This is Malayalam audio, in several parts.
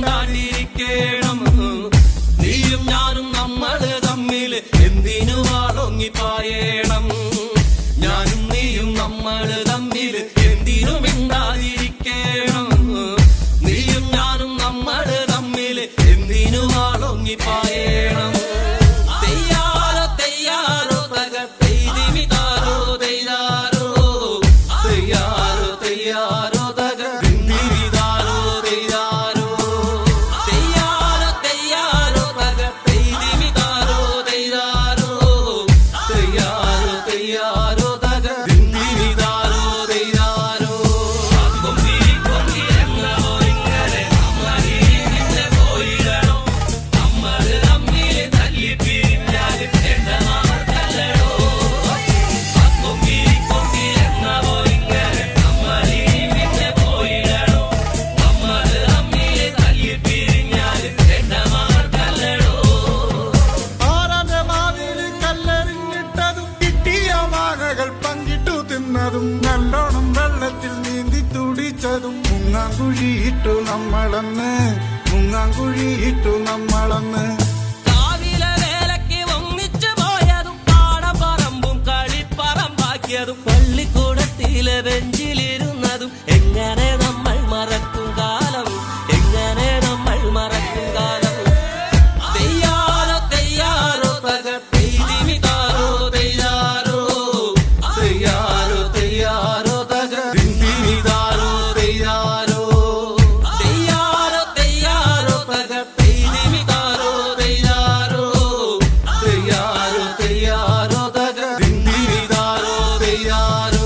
മിണ്ടാതിരിക്കണം. നീയും ഞാനും നമ്മള് തമ്മില് എന്തിനു വാളൊങ്ങിപ്പായണം. ഞാനും നീയും നമ്മള് തമ്മില് എന്തിനു മിണ്ടാതിരിക്കണം. നീയും ഞാനും നമ്മള് തമ്മില് എന്തിനു വാളൊങ്ങിപ്പായണം. തെയ്യാറോ തെയ്യാറോ തക തെയ്തിമി താരോ തെയ്യാറോ തെയ്യാറോ തെയ്യാറോ തക ദിന്ദിരി താരോ തെയ്യാറോ തെയ്യാറോ തെയ്യാറോ തക തെയ്തിമി താരോ തെയ്യാറോ തെയ്യാറോ തെയ്യാറോ തക ദിന്ദിരി താരോ തെയ്യാറോ. കൊന്തിരി കൊന്തിരെന്നോ ഇങ്ങനെ നമ്മളീ പിന്നെ പോയിടണം. നമ്മള് തമ്മില് തല്ലി പിരിഞ്ഞാല് എണ്ണമാർക്കല്ലടോ. കൊന്തിരി കൊന്തിരെന്നോ ഇങ്ങനെ നമ്മളീ പിന്നെ പോയിടണം. നമ്മള് തമ്മില് തല്ലി പിരിഞ്ഞാല് എണ്ണമാർക്കല്ലടോ. ആരാന്റെ മാവില് കല്ലെറിഞ്ഞിട്ടതും കിട്ടിയ മാങ്ങകൾ പങ്കിട്ടു തിന്നതും നല്ലോണം വെള്ളത്തിൽ നീന്തി തുടിച്ചതും മുങ്ങാങ്കുഴിയിട്ടു നമ്മളന്ന് മുങ്ങാങ്കുഴിയിട്ടു നമ്മളന്ന്. കാവിലെ വേലയ്ക്ക് ഒന്നിച്ചു പോയതും പാടപ്പറമ്പും കളിപ്പറമ്പാക്കിയതും പള്ളിക്കൂടത്തിലെ ബെഞ്ചിലിരുന്നതും എങ്ങനെ നമ്മൾ മറക്കും കാലം. എങ്ങനെ നമ്മൾ മറക്കും കാലം. തെയ്യാറോ തെയ്യാറോ തക തെയ്തിമി താരോ തെയ്യാറോ തെയ്യാറോ തെയ്യാറോ തക ദിന്ദിരി താരോ തെയ്യാറോ തെയ്യാറോ തെയ്യാറോ തക തെയ്തിമി താരോ തെയ്യാറോ തെയ്യാറോ തെയ്യാറോ തക ദിന്ദിരി താരോ തെയ്യാറോ.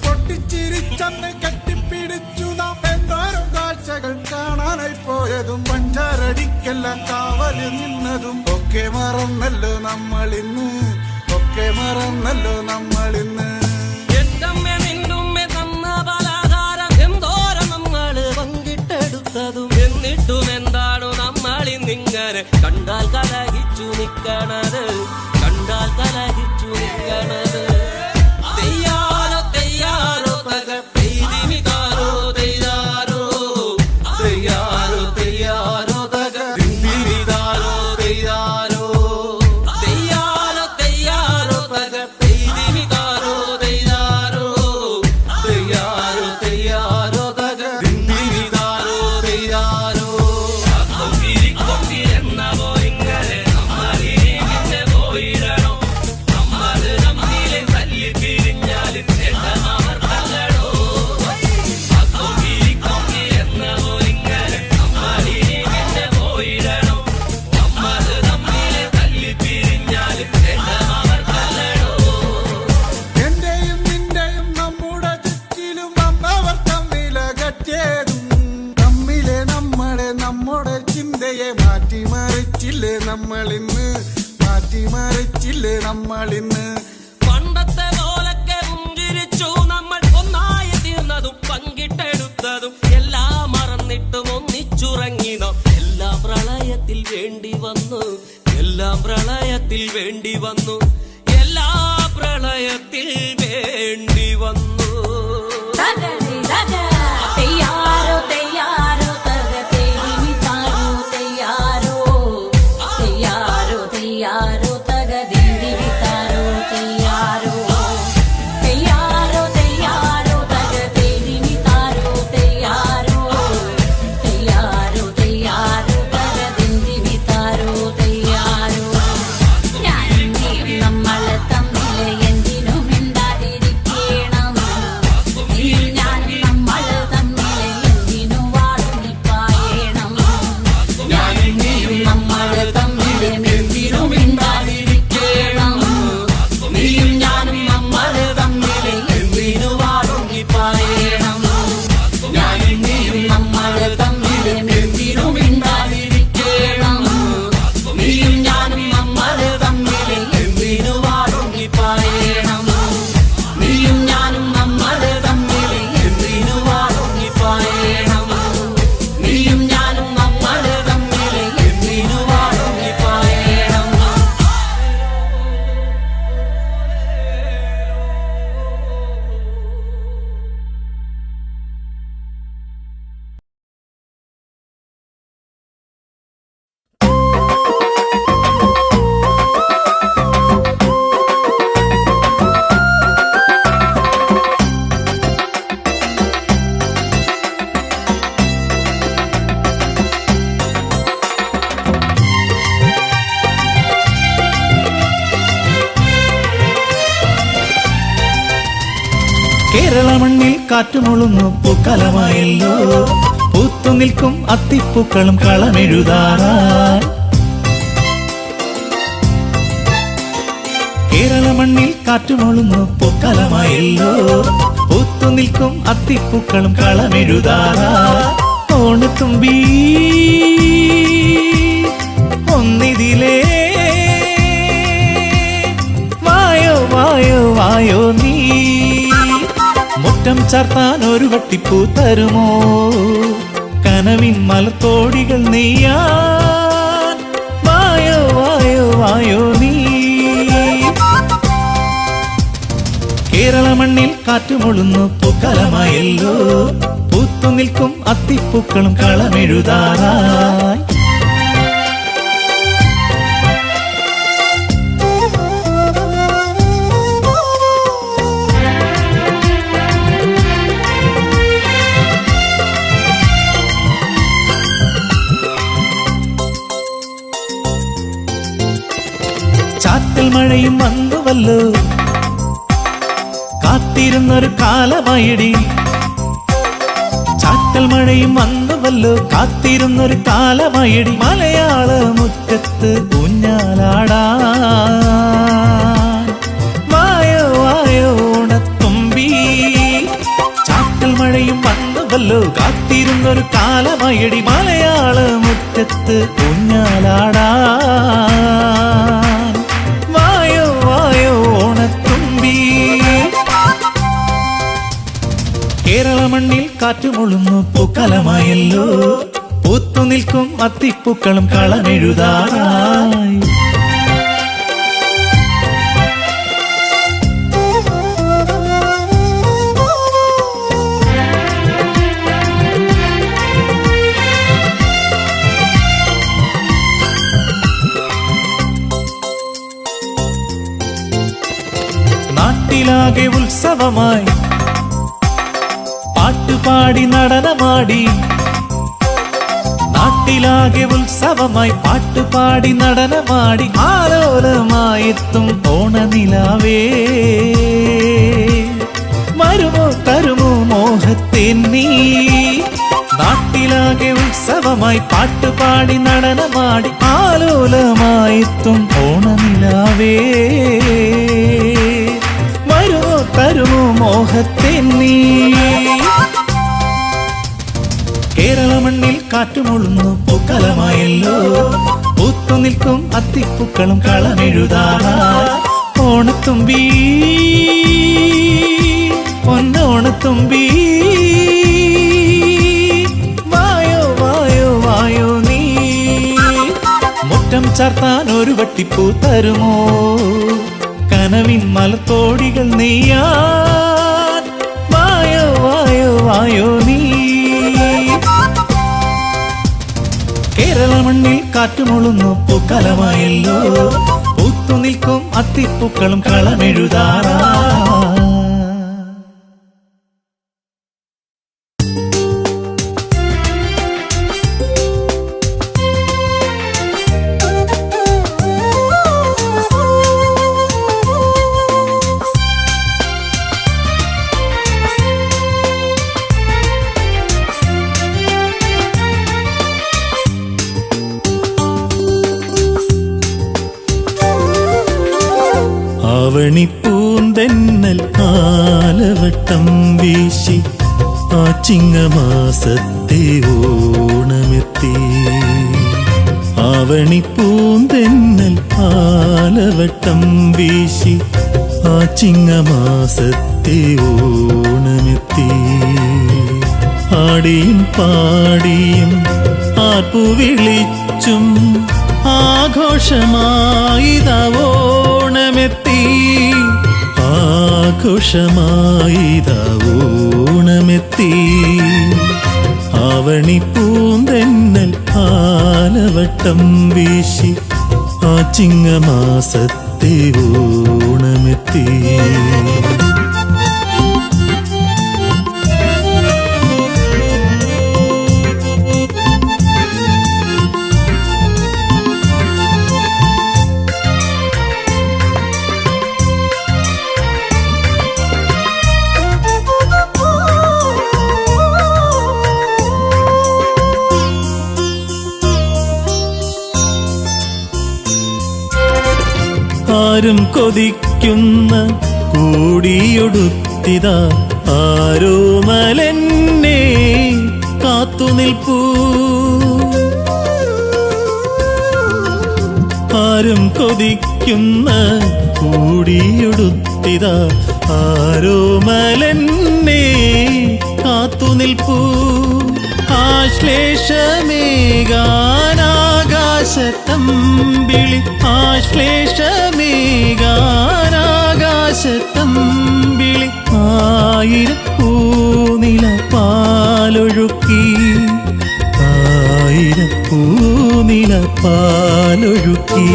പൊട്ടിച്ചിരിച്ചന്ന് കെട്ടിപ്പിടിച്ചു നാം എന്തോരം കാഴ്ചകൾ കാണാനായി പോയതും പഞ്ചാരടിക്കെല്ലാം കാവല് നിന്നതും ഒക്കെ മറന്നല്ലോ നമ്മളിന്ന് ഒക്കെ മറന്നല്ലോ നമ്മളിന്ന്. എന്തമ്മ നിന്നുമ്മ തന്ന പലഹാരം എന്തോരം നമ്മള് പങ്കിട്ടെടുത്തതും എന്നിട്ടും എന്താണു നമ്മളിന്നിങ്ങനെ കണ്ടാൽ കലഹിച്ചു നിക്കണത്. കണ്ടാൽ കലഹിച്ചു നിക്കണത്. തെയ്യാറോ തെയ്യാറോ തക തെയ്തിമി താരോ തെയ്യാറോ തെയ്യാറോ തെയ്യാറോ തക ദിന്ദിരി താരോ തെയ്യാറോ തെയ്യാറോ തെയ്യാറോ തക തെയ്തിമി താരോ തെയ്യാറോ തെയ്യാറോ തെയ്യാറോ തക ദിന്ദിരി താരോ തെയ്യാറോ. കൊന്തിരി കൊന്തിരെന്നോ ഇങ്ങനെ നമ്മളീ പിന്നെ പോയിടണം. നമ്മള് തമ്മില് തല്ലി പിരിഞ്ഞാല് എണ്ണമാർക്കല്ലടോ. കൊന്തിരി കൊന്തിരെന്നോ ഇങ്ങനെ നമ്മളീ പിന്നെ പോയിടണം. നമ്മള് തമ്മില് തല്ലി പിരിഞ്ഞാല് എണ്ണമാർക്കല്ലടോ. എന്റെയും നിന്റെയും നമ്മുടെ ചുറ്റിലും വന്നവർ തമ്മിലകറ്റേതും തമ്മിലെ നമ്മളെ നമ്മുടെ ചിന്തയെ മാറ്റിമറിച്ചില്ലേ നമ്മളിന്ന് മാറ്റിമറിച്ചില്ലേ നമ്മളിന്ന്. പണ്ടത്തെ പോലൊക്കെ പുഞ്ചിരിച്ചു നമ്മൾ ഒന്നായി തീർന്നതും പങ്കിട്ടെടുത്തതും എല്ലാം മറന്നിട്ടും ഒന്നിച്ചുറങ്ങിനോ. എല്ലാം പ്രളയത്തിൽ വേണ്ടി വന്നു. എല്ലാം പ്രളയത്തിൽ വേണ്ടി വന്നു. എല്ലാ പ്രളയത്തിൽ വേണ്ടി വന്നു. തെയ്യാറോ തെയ്യാറോ തക തെയ്തിമി താരോ തെയ്യാറോ തെയ്യാറോ തെയ്യാറോ തക ദിന്ദിരി താരോ തെയ്യാറോ തെയ്യാറോ തെയ്യാറോ തക തെയ്തിമി താരോ തെയ്യാറോ തെയ്യാറോ തെയ്യാറോ തക ദിന്ദിരി താരോ തെയ്യാറോ. ഞാനും നീയും കാറ്റുമുളുന്നു പൂക്കാലമായല്ലോ, പൂത്തു നിൽക്കും അത്തിപ്പൂക്കളും കളമെഴുതാറായി. കേരള മണ്ണിൽ കാറ്റുമുളുന്നു പൂക്കാലമായല്ലോ, പൂത്തു നിൽക്കും അത്തിപ്പൂക്കളും കളമെഴുതാറായി. ഓണത്തുമ്പി ഒന്നിതിലേ വായോ വായോ വായോ നീ, മുറ്റം ചാർത്താൻ ഒരു വട്ടിപ്പൂ തരുമോ, കനവിൻ മലത്തോടികൾ നെയ്യാൻ വായോ വായോ വായോ നീ. കേരള മണ്ണിൽ കാറ്റുമുളുന്നു പൂക്കാലമായല്ലോ, പൂത്തു നിൽക്കും അത്തിപ്പൂക്കളും കളമെഴുതാറായി. ചാറ്റൽ മഴയും വന്നുവല്ലോ, കാത്തിരുന്നൊരു കാലമായിടി. ചാറ്റൽ മഴയും വന്നുവല്ലോ, കാത്തിരുന്നൊരു കാലമായിടി. മലയാള മുറ്റത്ത് ഊഞ്ഞാലാടാൻ വായോ വായോ ഓണത്തുമ്പി. ചാറ്റൽ മഴയും വന്നുവല്ലോ, കാത്തിരുന്നൊരു കാലമായിടി. മലയാള മുറ്റത്ത് ഊഞ്ഞാലാടാൻ വായോ വായോ ഓണത്തുമ്പി. കേരള മണ്ണിൽ കാറ്റുമുളുന്നു പൂക്കാലമായല്ലോ, പൂത്തു നിൽക്കും അത്തിപ്പൂക്കളും കളമെഴുതാറായി. നാട്ടിലാകെ ഉത്സവമായി പാട്ടുപാടി നടനമാടി. നാട്ടിലാകെ ഉത്സവമായി പാട്ടുപാടി നടനമാടി. ആലോലമായെത്തും ഓണനിലാവേ, വരുമോ തരുമോ മോഹത്തെ നീ. നാട്ടിലാകെ ഉത്സവമായി പാട്ടുപാടി നടനമാടി. ആലോലമായെത്തും ഓണനിലാവേ, വരുമോ തരുമോ മോഹത്തെ നീ. കേരള മണ്ണിൽ കാറ്റുമുളുന്നു പൂക്കാലമായല്ലോ, പൂത്തു നിൽക്കും അത്തിപ്പൂക്കളും കളമെഴുതാറായി. ഓണത്തുമ്പി പൊന്നോണത്തുമ്പി വായോ വായോ വായോ നീ, മുറ്റം ചാർത്താൻ ഒരു വട്ടിപ്പൂ തരുമോ, കനവിൻ മലത്തോടികൾ നെയ്യാൻ വായോ വായോ വായോ നീ. കേരള മണ്ണിൽ കാറ്റുമുളുന്നു പൂക്കാലമായല്ലോ, പൂത്തു നിൽക്കും അത്തിപ്പൂക്കളും കളമെഴുതാറായി. ആവണിപ്പൂന്തെന്നൽ ആലവട്ടം വീശി ആ ചിങ്ങമാസത്തെ ഓണമെത്തി. ആവണിപ്പൂന്തെന്നൽ ആലവട്ടം വീശി ആ ചിങ്ങമാസത്തെ ഓണമെത്തി. ആടിയും പാടിയും ആർപ്പു വിളിച്ചും ആഘോഷമായിതാ ഓണമെത്തി. ആഘോഷമായിതാ ഓണമെത്തി. ആവണിപ്പൂന്തെന്നൽ ആലവട്ടം വീശി ആ ചിങ്ങമാസത്തെ ഓണമെത്തി. ആരും കൊതിക്കുന്ന കൂടിയൊടുത്തിതാ ആരോമലെന്നെ കാത്തുനിൽപ്പൂ. ആരും കൊതിക്കുന്ന കൂടിയൊടുത്തിതാ ആരോമലെന്നെ കാത്തുനിൽപ്പൂ. ആശ്ലേഷമേകാനാകാശത്തമ്പിളി ആശ്ലേഷമേകാനാകാശത്തമ്പിളി ആയിരം പൂനില പാലൊഴുക്കി ആയിരം പൂനില പാലൊഴുക്കി.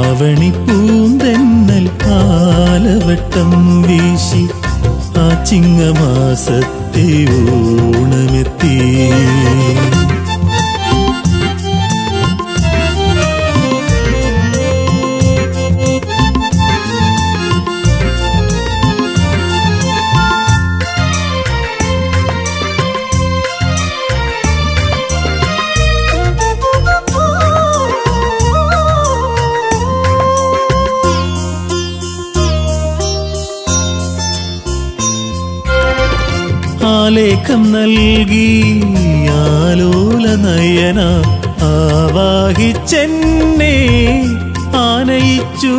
അവണി പൂന്തെന്നൽ കാലവട്ടം വീശി ആ ചിങ്ങമാസത്തെ ഓണമെത്തി. ആലേഖം നൽകി ആലോല നയന ആവാഹിച്ചെന്നെ ആനയിച്ചു.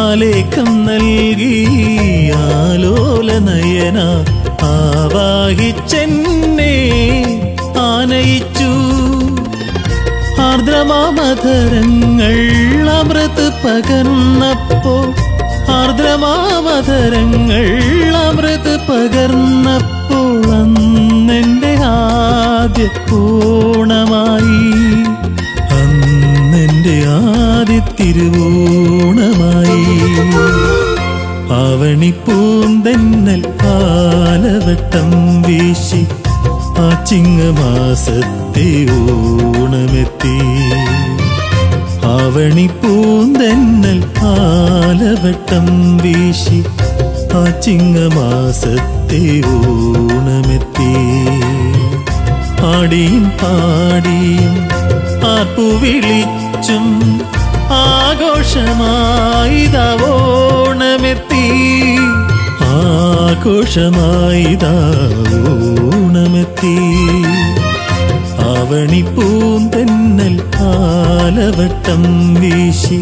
ആലേഖം നൽകി ആലോല നയന ആവാഹിച്ചെന്നെ ആനയിച്ചു. ആർദ്രമാമധരങ്ങൾ അമൃത് പകർന്നപ്പോൾ ആർദ്രമാമധരങ്ങൾ അമൃത് പകർന്നപ്പോൾ അന്നെൻ്റെ ആദ്യ ഓണമായി അന്നെൻ്റെ ആദ്യ തിരുവോണമായി. അവണി പൂന്തെന്നൽ കാലവട്ടം വീശി ആ ചിങ്ങമാസത്തെ ഓണമെത്തി. അവണി പൂന്തെന്നൽ കാലവട്ടം വീശി ആ ചിങ്ങമാസത്തെ ഓണമെത്തി. ആടിയും പാടിയും ആർപ്പു വിളിച്ചും ആഘോഷമായിതാ ഓണമെത്തി. ആഘോഷമായിതാ ഓണമെത്തി. അവണി പൂന്തെന്നൽ കാലവട്ടം വീശി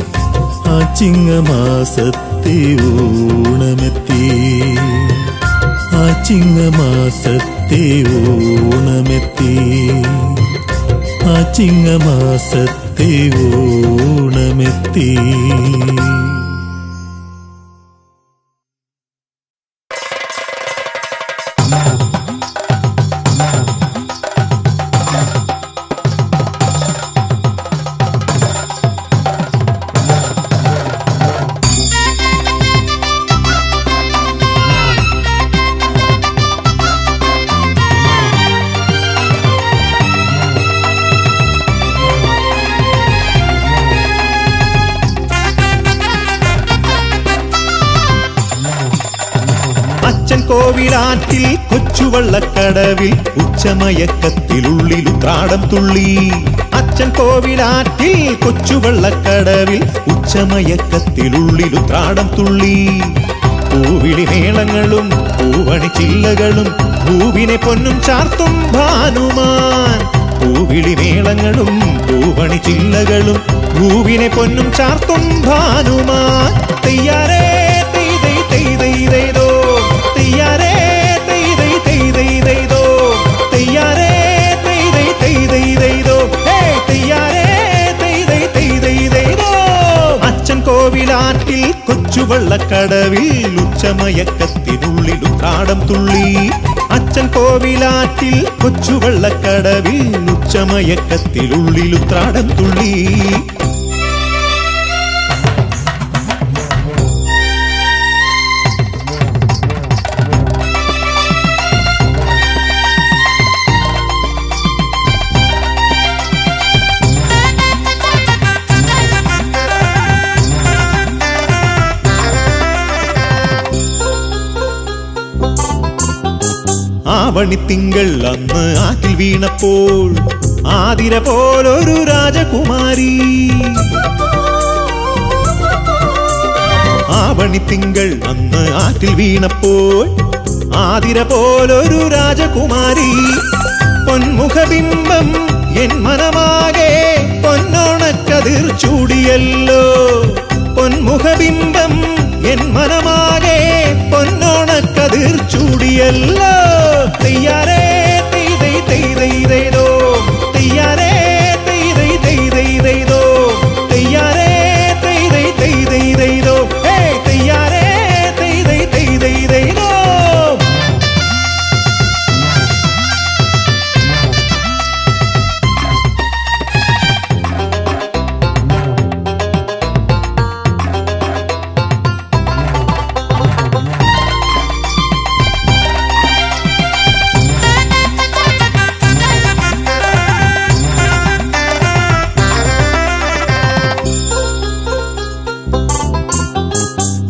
ആ ചിങ്ങമാസത്തെ ഓണമെത്തി. ആ ചിങ്ങമാസത്തെ ഓണമെത്തി. ആ ചിങ്ങമാസത്തെ ഓണമെത്തി. കോവിലാറ്റിൽ കൊച്ചുവള്ളക്കടവിൽ ഉച്ചമയക്കത്തിലുള്ളിലുത്രാടം തുള്ളി. അച്ഛൻ കോവിലാറ്റിൽ കൊച്ചുവള്ളക്കടവിൽ ഉച്ചമയക്കത്തിലുള്ളിലുത്രാടം തുള്ളി. പൂവിളി മേളങ്ങളും പൂവണി ചില്ലകളും പൂവിനെ പൊന്നും ചാർത്തും ഭാനുമാൻ. പൂവിളി മേളങ്ങളും പൂവണി ചില്ലകളും പൂവിനെ പൊന്നും ചാർത്തും ഭാനുമാൻ. തെയ്യാരേ തെയ്തൈ തെയ്തൈതോ തെയ്യാരേ തെയ്തൈ തെയ്തൈതോ തെയ്യാരേ തെയ്തൈ തെയ്തൈതോ തെയ്യാരേ തെയ്തൈ തെയ്തൈതോ. അച്ഛൻ കോവിലാറ്റിൽ കൊച്ചുവള്ളക്കടവിൽ ഉച്ചമയക്കത്തിനുള്ളിലുത്രാടം തുള്ളി. അച്ഛൻ കോവിലാറ്റിൽ കൊച്ചുവള്ളക്കടവിൽ ഉച്ചമയക്കത്തിലുള്ളിലുത്രാടം തുള്ളി. ആവണിത്തിങ്കൾ അന്ന് ആറ്റിൽ വീണപ്പോൾ ആതിര പോലൊരു രാജകുമാരി. ആവണിത്തിങ്കൾ അന്ന് ആറ്റിൽ വീണപ്പോൾ ആതിര പോലൊരു രാജകുമാരി. പൊന്മുഖബിംബം എൻ മനമാകെ പൊന്നോണക്കതിർ ചൂടിയല്ലോ. പൊന്മുഖബിംബം എൻ മനമാകെ പൊന്നോണക്കതിർ ചൂടിയല്ലോ. തെയ്യാരേ തെയ്തൈ തെയ്തൈതോ, തെയ്യാരേ തെയ്തൈ തെയ്തൈതോ, തെയ്യാരേ തെയ്തൈ തെയ്തൈതോ, ഹേ തെയ്യാരേ തെയ്തൈ തെയ്തൈതോ.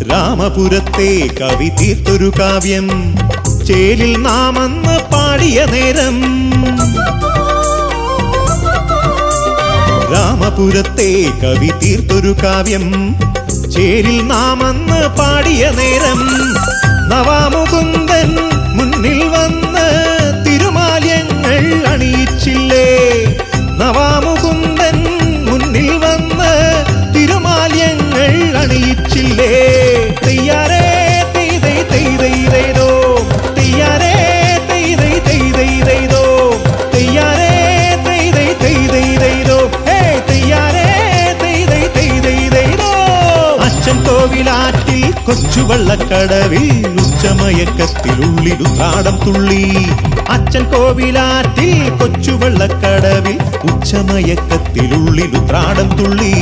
രാമപുരത്തെ കവി തീർത്തൊരു കാവ്യം ചേലിൽ നാം അന്ന് പാടിയ നേരം. രാമപുരത്തെ കവി തീർത്തൊരു കാവ്യം ചേലിൽ നാം അന്ന് പാടിയ നേരം. നവാമുകുന്ദൻ മുന്നിൽ വന്ന് തിരുമാല്യങ്ങൾ അണിയിച്ചില്ലേ. നവാമുകുന്ദൻ മുന്നിൽ വന്ന് തിരുമാല്യങ്ങൾ അണിയിച്ചില്ലേ. തെയ്യാരേ തെയ്തൈ തെയ്തൈതോ, തെയ്യാരേ തെയ്തൈ തെയ്തൈതോ, തെയ്യാരേ തെയ്തൈ തെയ്തൈതോ, ഹേ തെയ്യാരേ തെയ്തൈ തെയ്തൈതോ. അച്ഛൻ കോവിലാറ്റിൽ കൊച്ചുവള്ളക്കടവിൽ ഉച്ചമയക്കത്തിലുള്ളിലുത്രാടം തുള്ളി. അച്ഛൻ കോവിലാറ്റിൽ കൊച്ചുവള്ളക്കടവിൽ ഉച്ചമയക്കത്തിലുള്ളിലുത്രാടം തുള്ളി.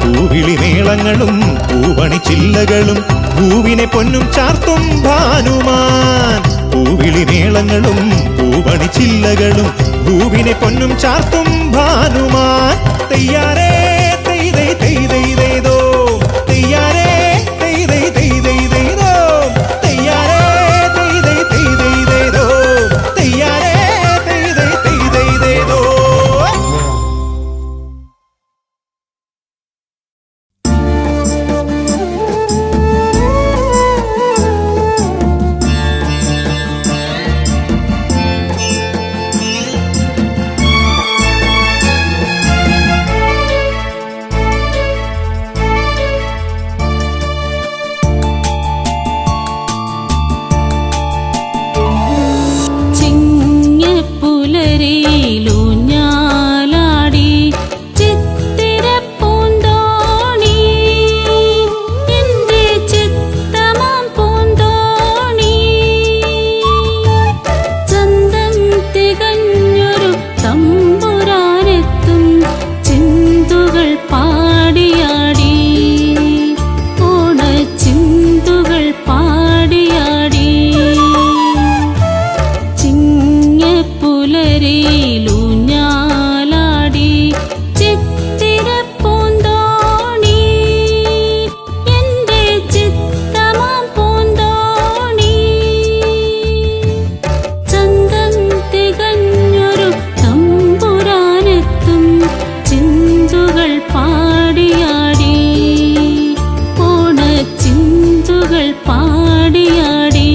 പൂവിളി മേളങ്ങളും പൂവണി ചില്ലകളും പൂവിനെ പൊന്നും ചാർത്തും ഭാനുമാൻ. പൂവിളി മേളങ്ങളും പൂവണി ചില്ലകളും പൂവിനെ പൊന്നും ചാർത്തും ഭാനുമാൻ. തെയ്യാരേ തെയ്തൈ തെയ്തൈതോ, തെയ്യാരേ തെയ്തൈ തെയ്തൈതോ, തെയ്യാരേ തെയ്തൈ തെയ്തൈതോ, തെയ്യാരേ തെയ്തൈ തെയ്തൈതോ. ചിങ്ങപ്പുലരിയിലൂഞ്ഞാലാടി ചിത്തിരപ്പൂന്തോണി, എന്റെ ചിത്തമാം പൂന്തോണി. ചന്തം തികഞ്ഞൊരു തമ്പുരാനെത്തും ചിന്തുകൾ പാടിയാടി, ഓണച്ചിന്തുകൾ പാടിയാടി. ചിങ്ങപ്പുലരിയിലൂഞ്ഞാലാടി ചിത്തിരപ്പൂന്തോണി, എന്റെ ചിത്തമാം പൂന്തോണി. ചന്തം തികഞ്ഞൊരു തമ്പുരാനെത്തും ചിന്തുകൾ പാടിയാടി, ഓണച്ചിന്തുകൾ പാടിയാടി.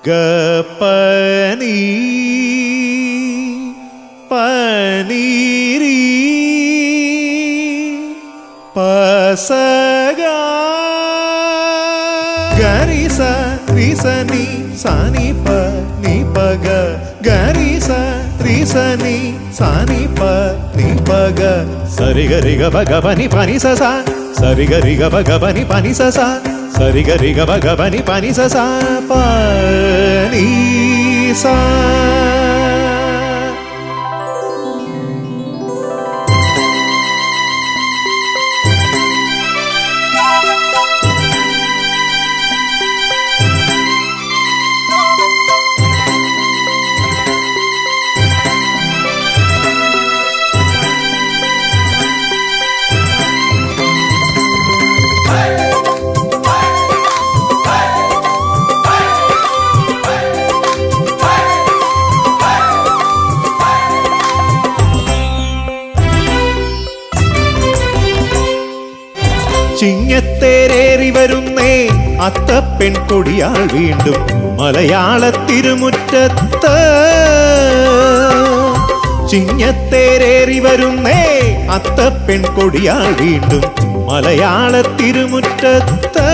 ഗപനി പനീരി പസഗ ഗരിസ രിസനി സനി പ നി പഗ ഗരിസ രിസനി സനി പ നി പഗ സരി ഗരി ഗ ഭഗ പനി പനി സ സരി ഗരി ഗ ഭഗ പനി പനി സ സരി ഗരി ഗ ഭഗ പനി പനി സ പനി സ. ചിങ്ങത്തേരേറി വരുന്നേ അത്തപ്പെൺ കൊടിയാൾ വീണ്ടും മലയാള തിരുമുറ്റത്ത്. ചിങ്ങത്തേരേറി വരുന്നേ അത്തപ്പെൺ കൊടിയാൾ വീണ്ടും മലയാള തിരുമുറ്റത്ത്.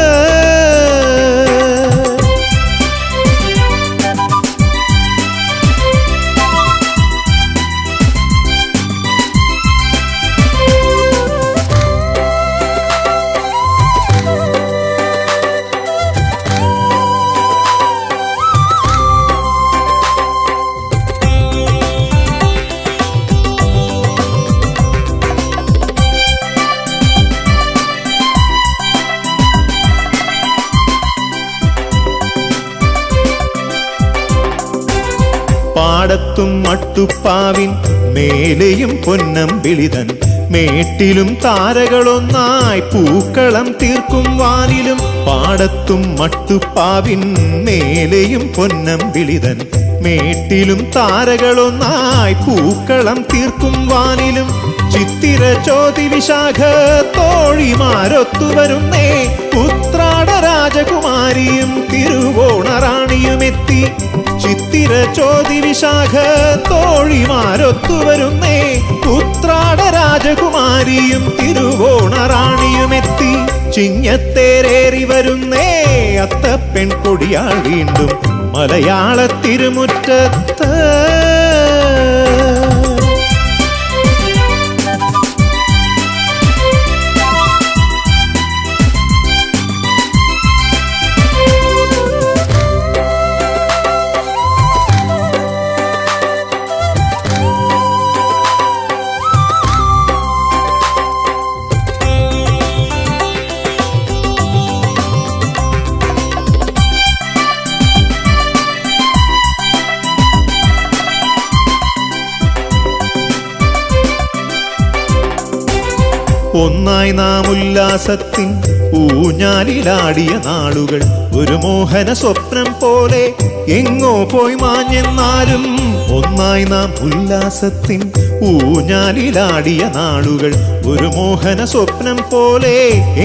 പാടത്തും മട്ടുപ്പാവിൻ മേലെയും പൊന്നമ്പിളിതൻ മേട്ടിലും താരകളൊന്നായി പൂക്കളം തീർക്കും വാനിലും. പാടത്തും മട്ടുപ്പാവിൻ മേലെയും പൊന്നമ്പിളിതൻ മേട്ടിലും താരകളൊന്നായി പൂക്കളം തീർക്കും വാനിലും. ചിത്തിര ചോതി വിശാഖ തോഴിമാരൊത്തുവരുന്നേ ഉത്രാട രാജകുമാരിയും തിരുവോണറാണിയുമെത്തി. ചിത്തിര ചോതി വിശാഖ തോഴിമാരൊത്തുവരുന്നേ ഉത്രാട രാജകുമാരിയും തിരുവോണറാണിയുമെത്തി. ചിങ്ങത്തേരേറി വരുന്നേ അത്തപ്പെൺ കൊടിയാൾ വീണ്ടും മലയാള തിരുമുറ്റത്ത്. ഒന്നായി നാം ഉല്ലാസത്തിൻ ഊഞ്ഞാലിലാടിയ നാളുകൾ ഒരു മോഹന സ്വപ്നം പോലെ എങ്ങോ പോയി മാഞ്ഞെന്നാലും. ഒന്നായി നാം ഉല്ലാസത്തിൻ ഊഞ്ഞാലിലാടിയ നാളുകൾ ഒരു മോഹന സ്വപ്നം പോലെ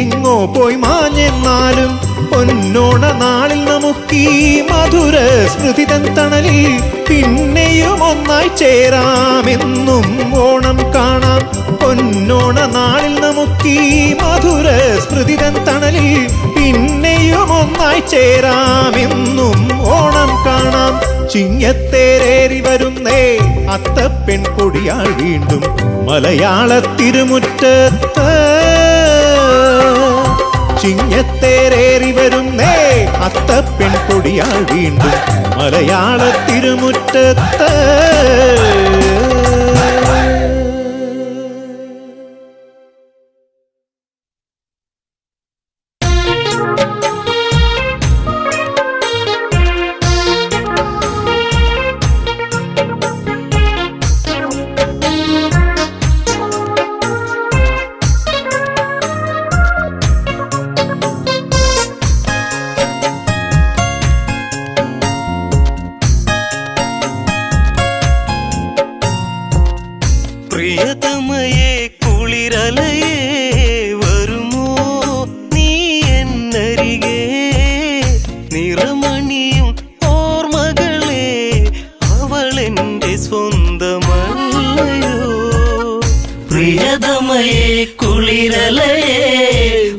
എങ്ങോ പോയി മാഞ്ഞെന്നാലും. പൊന്നോണ നാളിൽ നമുക്കീ മധുര സ്മൃതി തൻ തണലിൽ പിന്നെയും ഒന്നായി ചേരാമെന്നും ഓണം കാണാം. പൊന്നോണ നാളിൽ നമുക്കീ മധുര സ്മൃതി തൻ തണലിൽ പിന്നെയും ഒന്നായി ചേരാമെന്നും ഓണം കാണാം. ചിങ്ങത്തേരേറി വരുന്നേ അത്തപ്പെൺ കൊടിയാൾ വീണ്ടും മലയാള തിരുമുറ്റത്ത്. ചിങ്ങത്തേരേറി വരുന്നേ അത്തപ്പെൺ കൊടിയാൾ വീണ്ടും മലയാള തിരുമുറ്റത്ത്. കുളിരലയേ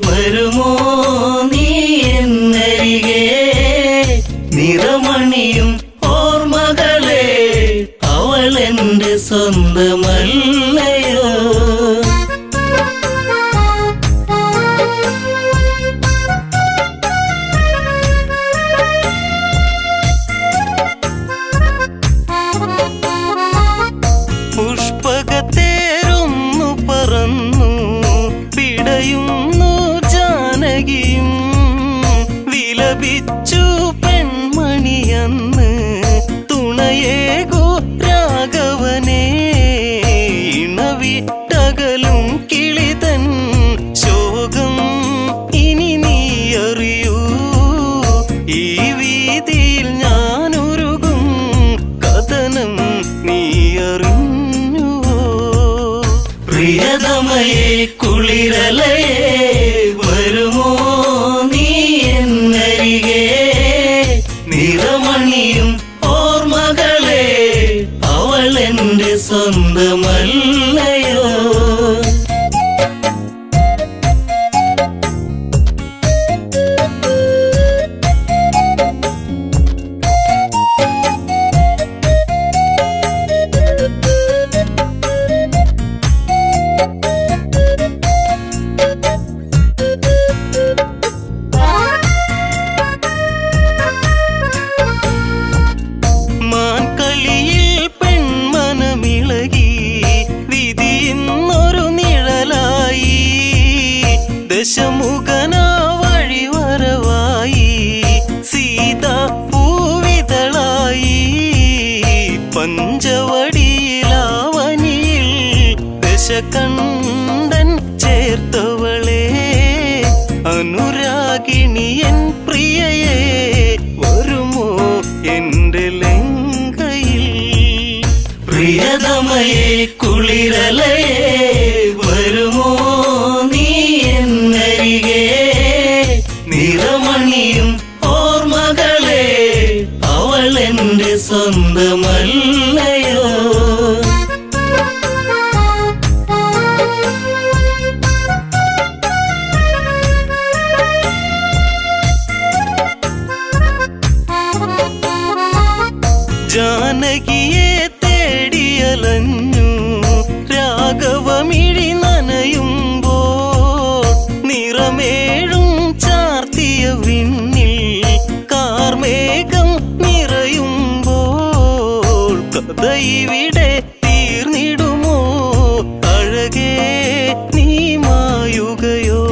വരുമോ നീ എന്നരികെ നിറമണിയും ഓർമ്മകളെ അവളെന്റെ സ്വന്തമല്ലയോ പുഷ്പകത്തേരൊന്നു പറന്നു പിടയുന്നു ജാനകിയും വിലപിച്ചു പെൺമണിയന്ന് തുണയേകു രാഘവനെ ഇണവിട്ടകലും കിളിതൻ ശോകം ഇനി നീ അറിയൂ ഈ വീതിയിൽ ഞാനൊരുകും കഥനം നീ അറിഞ്ഞുവോ പ്രിയതമയെ കുളിരലയേ വരുമോ നീ എന്നരികെ നിറമണിയും ഓർമ്മകളെ അവളെന്റെ സ്വന്തമല്ലയോ മാൻകളിയിൽ പെൺമനമിളകി വിധിയെന്നൊരു നിഴലായി ദശമുഖന വഴിവരവായി സീത പൂവിതളായി പഞ്ചവടിയിലാവനിയിൽ ദശകണ്ഠൻ ചേർത്തവളെ അനുരാഗിണിയൻ പ്രിയയെ വരുമോ എന്റെ ലങ്കയിൽ പ്രിയതമയെ കുളിരലയേ വരുമോ നീ എന്നരികെ നിറമണിയും ഓർമ്മകളെ അവളെന്റെ സ്വന്തമല്ലയോ ജാനകിയെ തേടിയലഞ്ഞു രാഘവമിഴി നനയുമ്പോൾ നിറമേഴും ചാർത്തിയ വിണ്ണിൽ കാർമേഘം നിറയുമ്പോൾ കഥ ഇവിടെ തീർന്നിടുമോ അഴകേ നീ മായുകയോ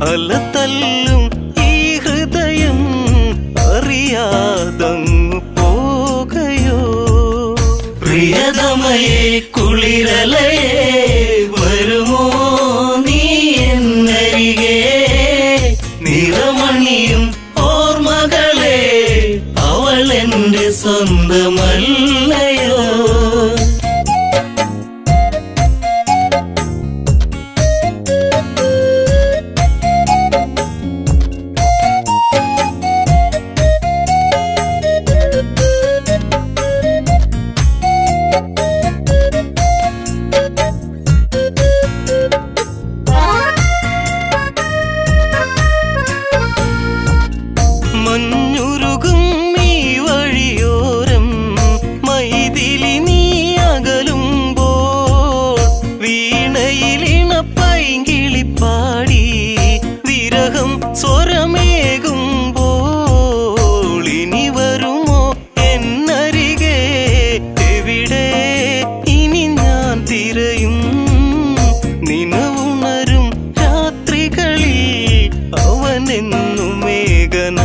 അലതല്ലും ഈ ഹൃദയം അറിയാതങ്ങു പോകയോ പ്രിയതമയെ കുളിരലയേ വരുമോ നീ എന്നരികെ നിറമണിയും ഓർമ്മകളെ അവളെന്റെ സ്വന്തമല്ലയോ മഞ്ഞുരുകും ഈ വഴിയോരം മൈതിലി നീ അകലുമ്പോൾ വീണയിലിണ പൈങ്കിളിപ്പാടി വിരഹം സ്വരമേകുമ്പോൾ ഇനി വരുമോ എന്നരികെ എവിടെ ഇനി ഞാൻ തിരയും നിനവുണരും രാത്രികളിൽ അവനെന്നും മേഘനായിടും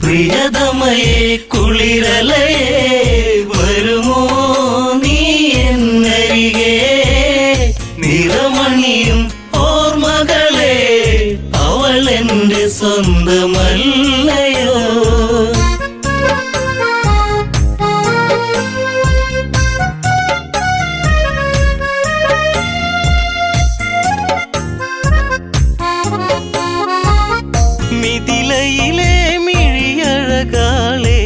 പ്രിയതമയെ കുളിരലയേ വരുമോ നീ എന്നരികെ നിറമണിയും ഓർമ്മകളെ അവളെന്റെ സ്വന്തമല്ലയോ മിഥിലയിലെ മിഴിയഴകാളെ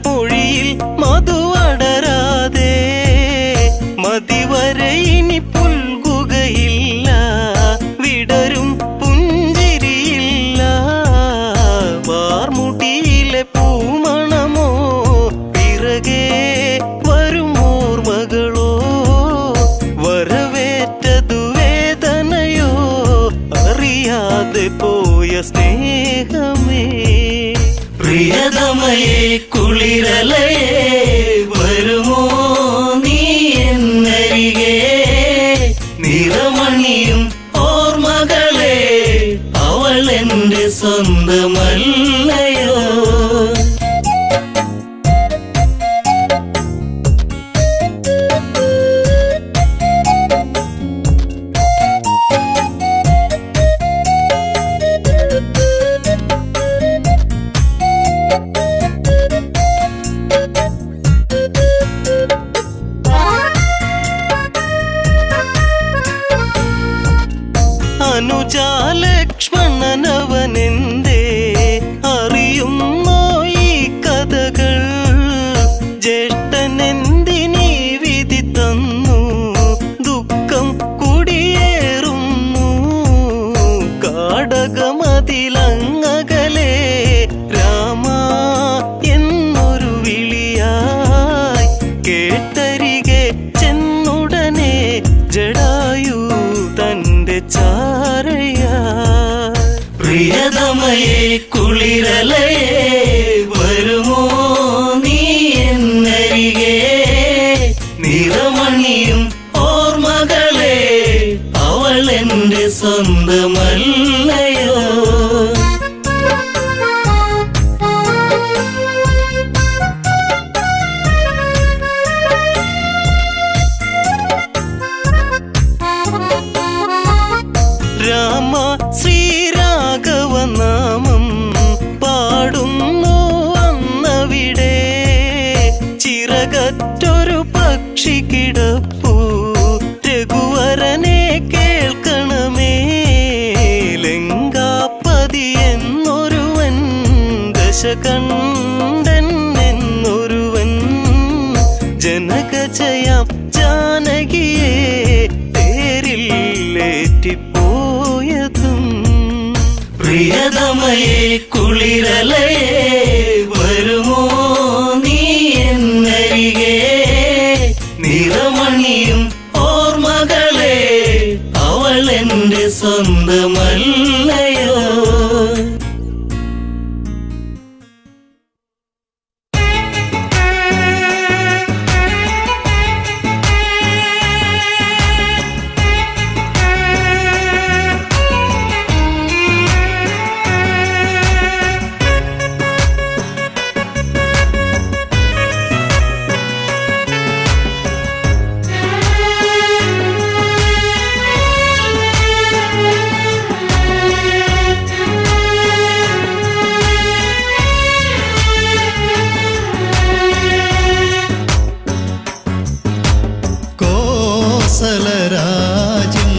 മൊഴിയിൽ മധുവടരാതെ മതിവരെ ഇനി പുൽകുക കുളിരലയേ വരുമോ നീ എന്നരികെ നിറമണിയും ഓർമ്മകളെ അവൾ എന്റെ സ്വന്തമല്ലയോ അനുജാലക്ഷ്മണനവനെന്തേ അറിയുന്നോ ഈ കഥകൾ ജ്യേഷ്ഠനെന്തിനീ വിധി തന്നു ദുഃഖം കുടിയേറുന്നു കാടകമതിലങ്ങകലെ രാമ എന്നൊരു വിളിയായി കേട്ടരികെ ചെന്നുടനെ ജടായു തന്റെ ചാരയാ പ്രിയതമയേ കുളിരലയേ വരുമോ നീ എന്നരികെ നിറമണിയും ഓർമ്മകളെ അവൾ എന്റെ സ്വന്തമല്ലയോ രാമ ശ്രീരാഘവനാമം പാടുന്നു അന്നവിടെ ചിറകറ്റൊരു പക്ഷി കിടപ്പു രഘുവരനെ കേൾക്കണമേ ലങ്കാപതി എന്നൊരുവൻ ദശകണ്ഠൻ എന്നൊരുവൻ ജനകജയാം ജാനകിയെ തേരില്ലേറ്റിപ്പോയതും പ്രിയതമയേ കുളിരലയേ വരുമോ നീ എന്നരികെ നിറമണിയും ഓർമ്മകളെ അവൾ എന്റെ സ്വന്തമല്ലയോ കോസലരാജ്യം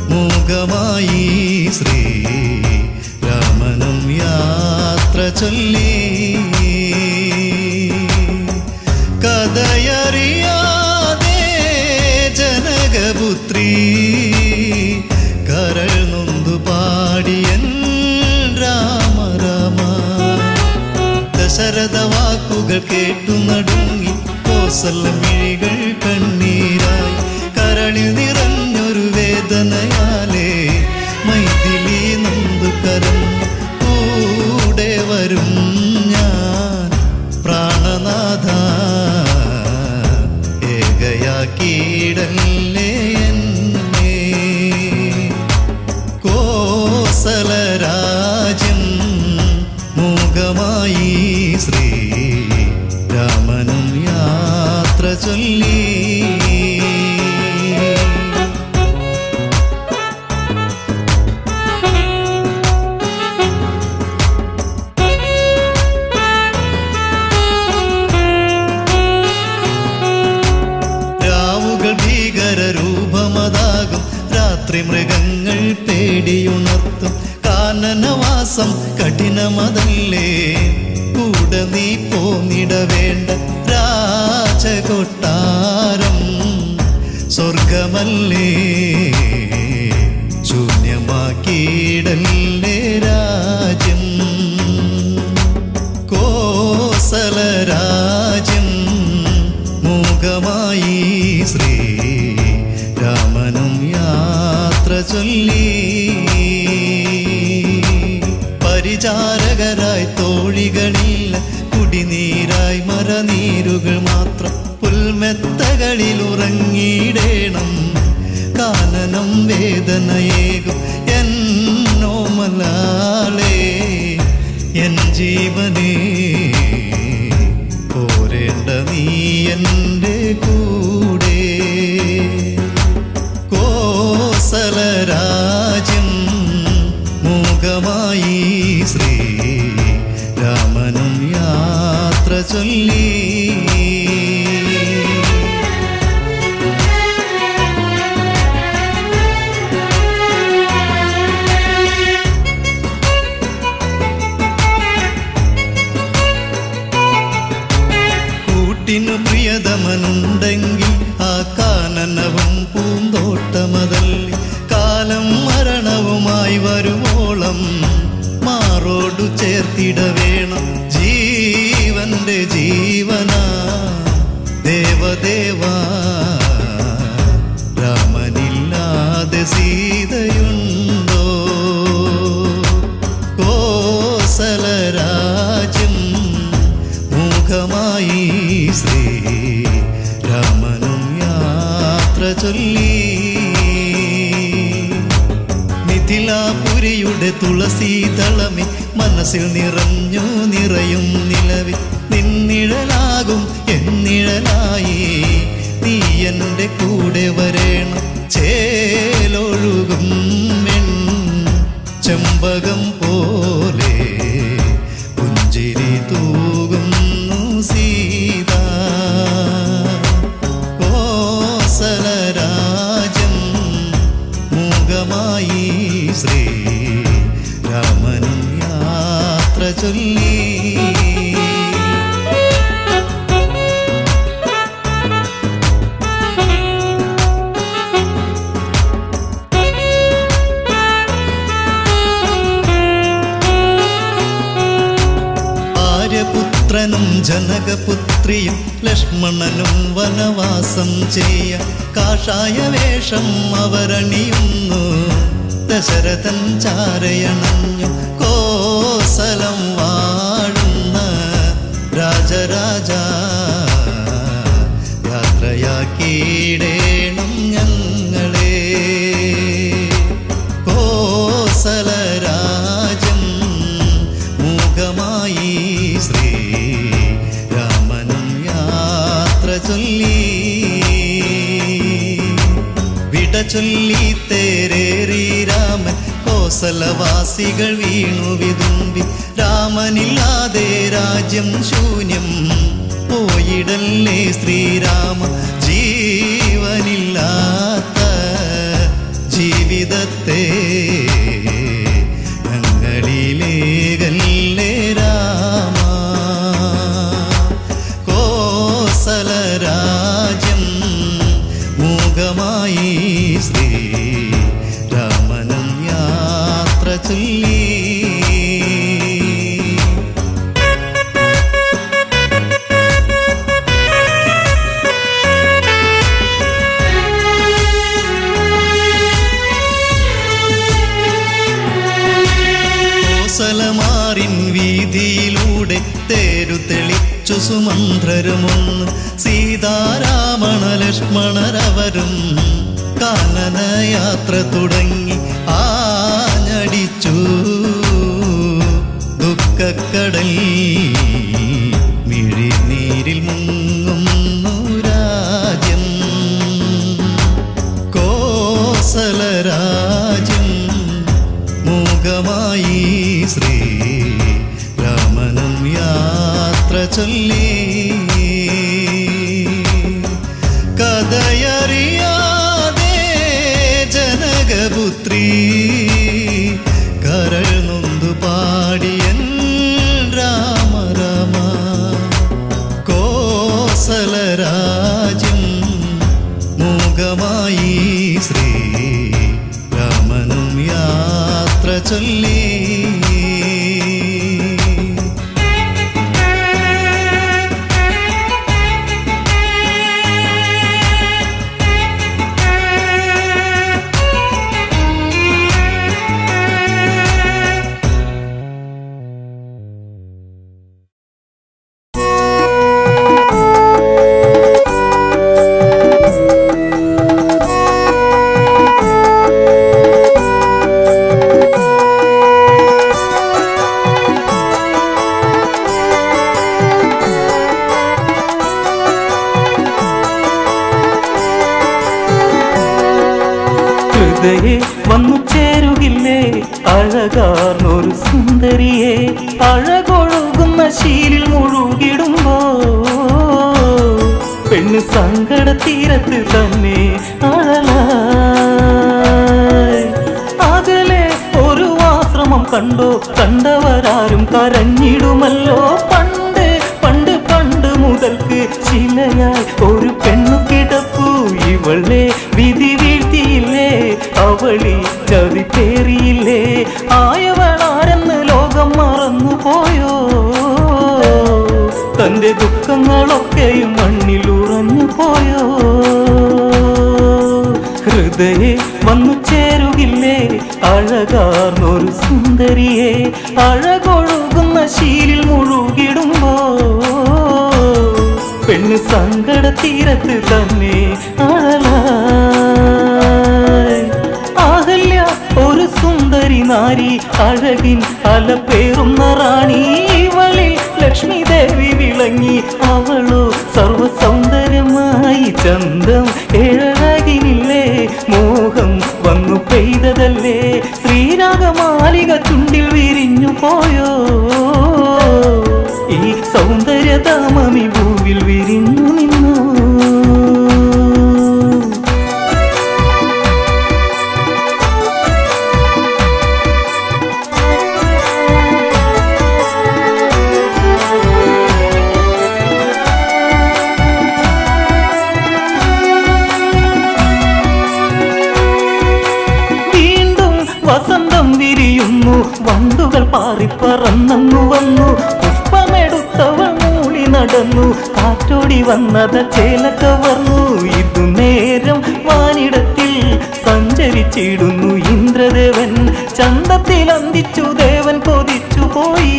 മൂകമായി ശ്രീ രാമനും യാത്ര ചൊല്ലി കഥയറിയാതെ ജനകപുത്രി കരൾ നൊന്തു പാടിയൻ രാമ രാമ ദശരഥ വാക്കുകൾ കേട്ടു നടുങ്ങി കോസലമിഴികൾ കണ്ണീരായി കരളിൽ നിറഞ്ഞൊരു വേദനയാലേ മൈഥിലി നൊന്തു കരഞ്ഞു കൂടെ വരും ഞാൻ പ്രാണനാഥ ഏകയാക്കിയിടല്ലേ എന്നെ കോസലരാജ്യം മൂകമായി ശ്രീ രാമനും യാത്ര ചൊല്ലി രാവുകൾ ഭീകരരൂപമതാകും രാത്രി മൃഗങ്ങൾ പേടിയുണർത്തും കാനനവാസം കഠിനമതല്ലേ കൂടെ നീ പോന്നിടവേണ്ട രാജകൊട്ടാരം സ്വർഗമല്ലേ ശൂന്യമാക്കിയിടല്ലേ രാജ്യം കോസലരാജ്യം മൂകമായി ശ്രീ രാമനും യാത്ര ചൊല്ലി പരിചാരകരായി തോഴികളില്ല സീതയുണ്ടോ? കോസലരാജ്യം മുഖമായി ശ്രീരാമനും യാത്ര ചൊല്ലി. മിഥിലാപുരിയുടെ തുളസീതളമി മനസ്സിൽ നിറയും നിലവിൽ നിന്നിഴലാകും എന്നിഴലായി നീ എൻ്റെ കൂടെ വരേണം. ചേലൊഴുകും ചെമ്പകം പോലെ പുഞ്ചിരി തൂകുന്നു സീത. കോസലരാജ്യം മൂകമായി ശ്രീരാമനും യാത്ര ചൊല്ലി. പുത്രനും ജനകപുത്രിയും ലക്ഷ്മണനും വനവാസം ചെയ്യ കാഷായ വേഷം അവരണിയുന്നു. ദശരഥൻ ചാരയണഞ്ഞു കോസലം വാഴുന്ന രാജരാജ. യാത്രയാക്കിയിടേണം ഞങ്ങളെ. കോസലരാജ്യം മൂകമായി ശ്രീരാമനും യാത്ര ചൊല്ലി. വിട ചൊല്ലി തേരേറി രാമൻ കോസലവാസികൾ വീണു വിതുമ്പി. രാമനില്ലാതെ രാജ്യം ശൂന്യം പോയിടല്ലേ ശ്രീരാമ. ജീവനില്ലാത്ത ജീവിതത്തെ ഞങ്ങളിലേകല്ലേ രാമ. കോസലരാജ്യം മൂകമായി ശ്രീരാമനും യാത്ര ചൊല്ലി. കോസലമാറിൻ വീതിയിലൂടെ തേരു തെളിച്ചു സുമന്ത്രരുമൊന്ന്. സീതാരാമണ ലക്ഷ്മണരവരും കാനനയാത്ര തുടങ്ങി. ആഞ്ഞടിച്ചു ദുഃഖക്കടൽ മിഴിനീരിൽ മുങ്ങുന്നു രാജ്യം. കോസലരാജ്യം മൂകമായി ശ്രീരാമനും യാത്ര ചൊല്ലി. കഥയറിയാതെ ജനകപുത്രി കരൾ നൊന്തു പാടിയൻ രാമ രാമ. കോസലരാജ്യം മൂകമായി ശ്രീരാമനും യാത്ര ചൊല്ലി. വന്നു ചേരുകില്ലേ അഴകാർന്നൊരു സുന്ദരിയെ. അഴകൊഴുകുന്ന ശീലിൽ മുഴുകിടുമ്പോ പെണ്ണ് സങ്കട തീരത്ത് തന്നെ അഴലായി. അകലെ ഒരു ആശ്രമം കണ്ടോ, കണ്ടവരാരും കരഞ്ഞിടുമല്ലോ. പണ്ട് പണ്ട് പണ്ട് മുതൽക്ക് ശിലയായി ഒരു പെണ്ണു കിടപ്പു. ഇവളെ വിധി വീഴ്ത്തിയില്ലേ, അവളി ചതി പേറിയില്ലേ. ആയവളാരെന്ന് ലോകം മറന്നുപോയോ, തന്റെ ദുഃഖങ്ങളൊക്കെയും മണ്ണിലുറഞ്ഞു പോയോ. ഹൃദയെ വന്നു ചേരുകില്ലേ അഴകാർന്നൊരു സുന്ദരിയെ അഴകൊഴുകുന്ന ശീലിൽ മുഴുകിടുമ്പോ പെണ്ണ് സങ്കട തീരത്ത് തന്നെ അഴലായി അഹല്യ ഒരു സുന്ദരി നാരി അഴകിൻ അലപ്പേറുന്ന റാണി ഇവളിൽ ലക്ഷ്മി ദേവി വിളങ്ങി അവളോ സർവസൗന്ദര്യമായി ചന്തം ഏഴഴകിനില്ലേ മോഹം വന്നു പെയ്തതല്ലേ ശ്രീരാഗമാലിക ചുണ്ടിൽ വിരിഞ്ഞു പോയോ ഈ സൗന്ദര്യധാമമി ഭൂവിൽ വിരിഞ്ഞു നിന്നു വസന്തം വിരിയുന്നു വണ്ടുകൾ പാറിപ്പറന്നു വന്നു പുഷ്പമെടുത്തവൾ മൂളി നടന്നു കാറ്റോടി വന്നത് ചേല കവർന്നു ഇതു നേരം വാനിടത്തിൽ സഞ്ചരിച്ചിടുന്നു ഇന്ദ്രദേവൻ ചന്തത്തിൽ അന്തിച്ചു ദേവൻ കൊതിച്ചു പോയി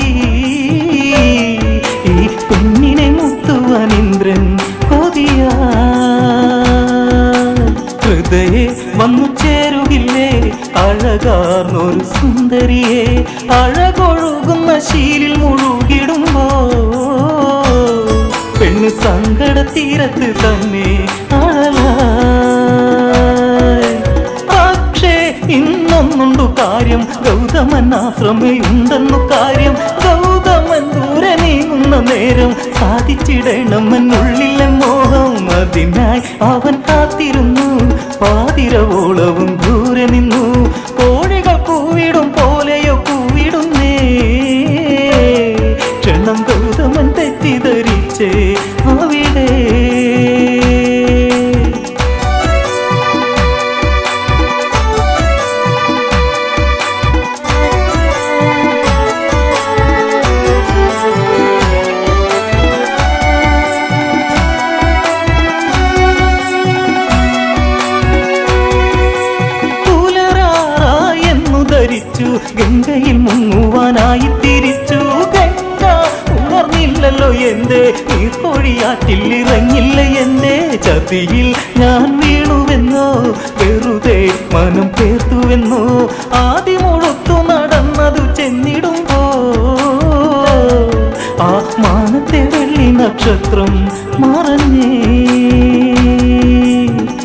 ഈ പെണ്ണിനെ മുത്തുവാൻ ഇന്ദ്രൻ കൊതിയാ ഹൃദയെ വന്നു ചേരുകില്ലേ അഴകാർന്നൊരു സുന്ദരിയെ അഴകൊഴുകുന്ന ശീലിൽ മുഴുകിടുമ്പോ പെണ്ണ് സങ്കട തീരത്ത് തന്നെ അഴലായി പക്ഷേ ഇന്നൊന്നുണ്ടു കാര്യം ഗൗതമൻ ആശ്രമയുണ്ടെന്നു കാര്യം ഗൗതമൻ ദൂരെ നീങ്ങുന്ന നേരം സാധിച്ചിടണമെന്നുള്ളിലെ മോഹം അതിനായി അവൻ കാത്തിരുന്നു പാതിരവോളവും ദൂരെ നിന്നു കോഴികൾ കൂവിടും പോലെയോ കൂവിടുന്നേ ക്ഷണം ഗൗതമൻ തെറ്റിദ്ധരിച്ചേ അവിടെ ഗംഗയിൽ മുങ്ങുവാനായി തിരിച്ചു ഗംഗ ഉണർന്നില്ലല്ലോ എന്തേ നീർക്കൊഴിയാറ്റിൽ ഇറങ്ങില്ല എന്തേ ചതിയിൽ ഞാൻ വീണുവെന്നോ വെറുതെ മനം പേർത്തുവെന്നോ ആദ്യമൊഴുത്തു നടന്നതു ചെന്നിടുമ്പോ ആ മാനത്തെ വെള്ളി നക്ഷത്രം മറഞ്ഞേ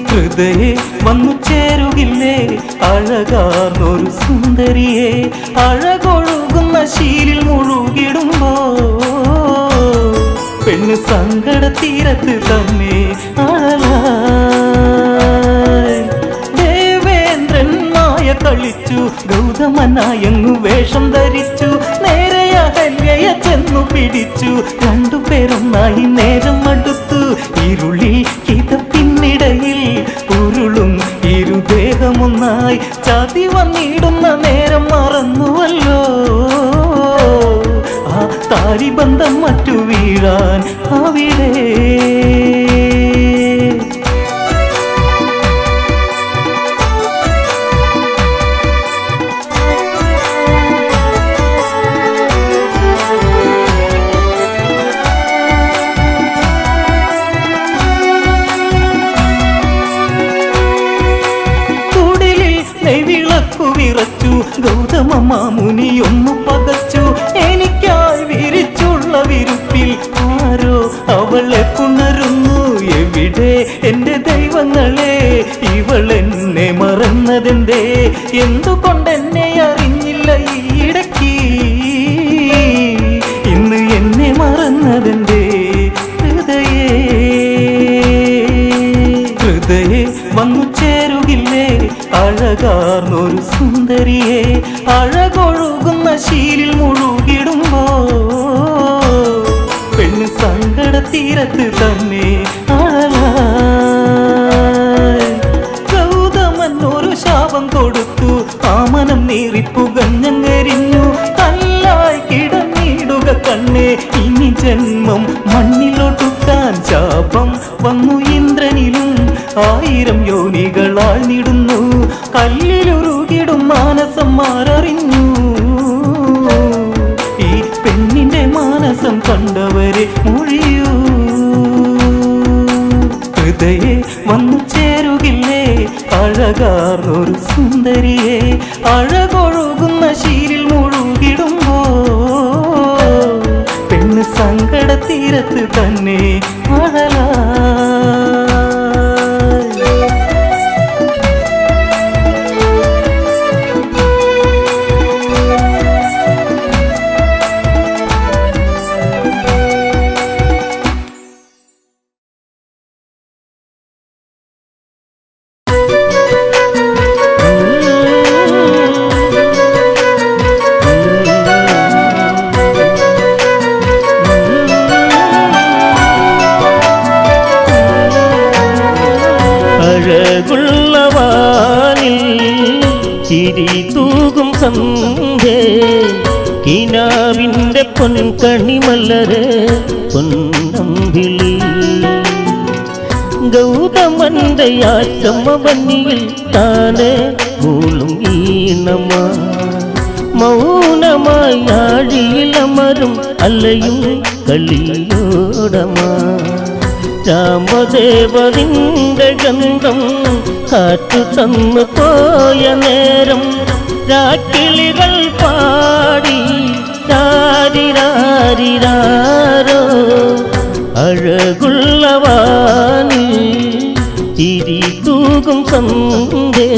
ഹൃദയെ വന്നു ചേരുകില്ലേ അഴകാർന്നൊരു സുന്ദരിയെ അഴകൊഴുകുന്ന ശീലിൽ മുഴുകിടുമ്പോ പെണ്ണ് സങ്കട തീരത്ത് തന്നെ അഴലായി ദേവേന്ദ്രൻ മായ കളിച്ചു ഗൗതമനായങ്ങു വേഷം ധരിച്ചു നേരെ അഹല്യയെ ചെന്നു പിടിച്ചു രണ്ടുപേരൊന്നായി നേരം അടുത്തു ഇരുളിൽ കിതപ്പിന്നിടയിൽ ഉരുളും ഇരുദേഹമൊന്നായി ചതി വന്നിടുന്ന നേരം മറന്നുവല്ലോ ആ താലിബന്ധം മറ്റു വീഴാൻ അവിടെ വിറച്ചു ഗൗതമ മാമുനി ഒന്നു പകച്ചു എനിക്കായി വിരിച്ചുള്ള വിരുപ്പിൽ ആരോ അവളെ പുണരുന്നു എവിടെ എന്റെ ദൈവങ്ങളെ ഇവൾ എന്നെ മറന്നതെന്തേ എന്തുകൊണ്ടെന്നെ അറിഞ്ഞില്ല ഈയിടയ്ക്ക് ഇന്ന് എന്നെ മറന്നതെന്തേ ഹൃദയെ വന്നു ചേരുകില്ലേ അഴകാർന്നൊരു സുന്ദരിയെ അഴകൊഴുകുന്ന ശീലിൽ മുഴുകിടുമ്പോ പെണ്ണ് സങ്കട തീരത്ത് തന്നെ അഴലായി ഗൗതമൻ ഒരു ശാപം കൊടുത്തു ആമനം നീറിപ്പുകഞ്ഞങ്ങരിഞ്ഞു കല്ലായി കിടന്നിടുക കണ്ണേ ഇനി ജന്മം മണ്ണിലൊടുക്കാൻ ശാപം വന്നു ഇന്ദ്രനിലും 1000 യോനികളാഴ്ന്നിടുന്നു കല്ലിലുരു മാനസം മാററിഞ്ഞു. ഈ പെണ്ണിന്റെ മാനസം കണ്ടവരെ മൊഴിയൂ. ഹൃദയെ വന്നു ചേരുകില്ലേ അഴകാർന്നൊരു സുന്ദരിയെ, അഴകൊഴുകുന്ന ശീലിൽ മുഴുകിടുമ്പോ പെണ്ണ് സങ്കട തീരത്ത് തന്നെ അഴലാ. ചിരി തൂകും സന്ധ്യേ കിനാവിൻ്റെ പൊൻകണിമലരെ പൊന്നമ്പിളി ഗൗതമന്റെ ആശ്രമവന്നിയിൽ താനെ മൂളും ഈണമാ മൗനമായി ആഴിയിലമരും അലയും കളിയോടമാ രാമദേവരിന്റെ ഗന്ധം കാറ്റു തന്നു പോയ നേരം രാക്കിളികൾ പാടി രാരിരാരിരാരോ അഴകുള്ളവാനിൽ ചിരി തൂകും സന്ധ്യേ